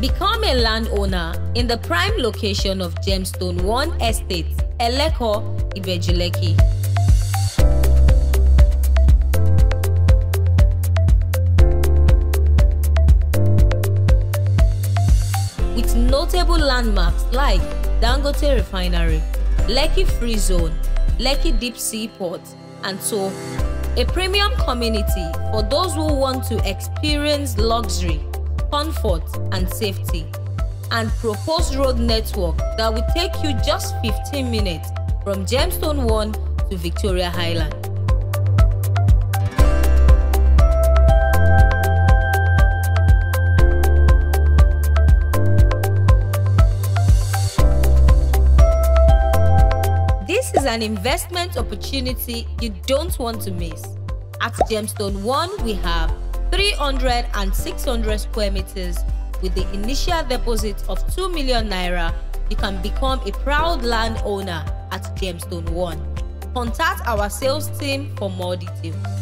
Become a landowner in the prime location of Gemstone 1 Estate, Eleko, Ibeju Lekki. With notable landmarks like Dangote Refinery, Lekki Free Zone, Lekki Deep Sea Port, and so a premium community for those who want to experience luxury, comfort, and safety, and proposed road network that will take you just 15 minutes from Gemstone 1 to Victoria Highland. This is an investment opportunity you don't want to miss. At Gemstone 1, we have 300 and 600 square meters. With the initial deposit of 2 million naira, you can become a proud landowner at Gemstone 1. Contact our sales team for more details.